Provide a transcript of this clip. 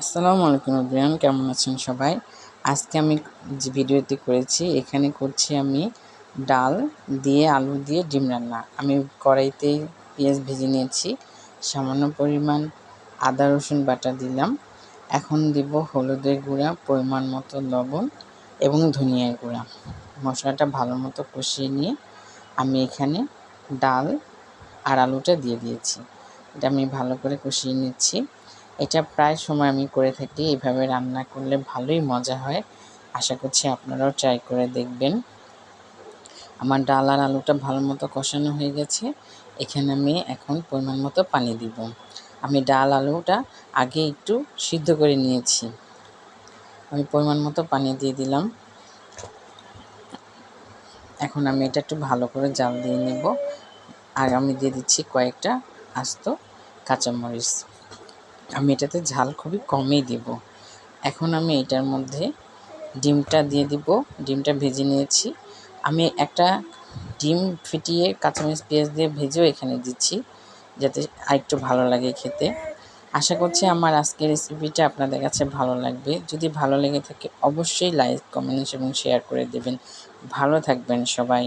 আসসালামু আলাইকুম এভরিওয়ান, কেমন আছেন সবাই? আজকে আমি যে ভিডিওটি করেছি এখানে করছি আমি ডাল দিয়ে আলু দিয়ে ডিম রান্না। আমি কড়াইতে পেঁয়াজ ভেজে নিয়েছি, সামান্য পরিমাণ আদা রসুন বাটা দিলাম। এখন দিব হলুদের গুঁড়া, পরিমাণ মতো লবণ এবং ধনিয়ার গুঁড়া। মশলাটা ভালো মতো কষিয়ে নিয়ে আমি এখানে ডাল আর আলুটা দিয়ে দিয়েছি। এটা আমি ভালো করে কষিয়ে নিচ্ছি। এটা প্রায় সময় আমি করে থাকি, এইভাবে রান্না করলে ভালোই মজা হয়। আশা করছি আপনারাও ট্রাই করে দেখবেন। আমার ডাল আর আলুটা ভালো মতো কষানো হয়ে গেছে। এখানে আমি এখন পরিমাণ মতো পানি দিব। আমি ডাল আলুটা আগে একটু সিদ্ধ করে নিয়েছি। আমি পরিমাণ মতো পানি দিয়ে দিলাম। এখন আমি এটা একটু ভালো করে জাল দিয়ে নেব। আর আমি দিয়ে দিচ্ছি কয়েকটা আস্ত কাঁচামরিচ। আমি এটাতে ঝাল খুবই কমই দেব। এখন আমি এটার মধ্যে ডিমটা দিয়ে দিব। ডিমটা ভেজে নিয়েছি। আমি একটা ডিম ফিটিয়ে কাঁচামরিচ পেঁয়াজ দিয়ে ভেজেও এখানে দিচ্ছি, যাতে আরেকটু ভালো লাগে খেতে। আশা করছি আমার আজকের রেসিপিটা আপনাদের কাছে ভালো লাগবে। যদি ভালো লেগে থাকে অবশ্যই লাইক, কমেন্টস এবং শেয়ার করে দেবেন। ভালো থাকবেন সবাই।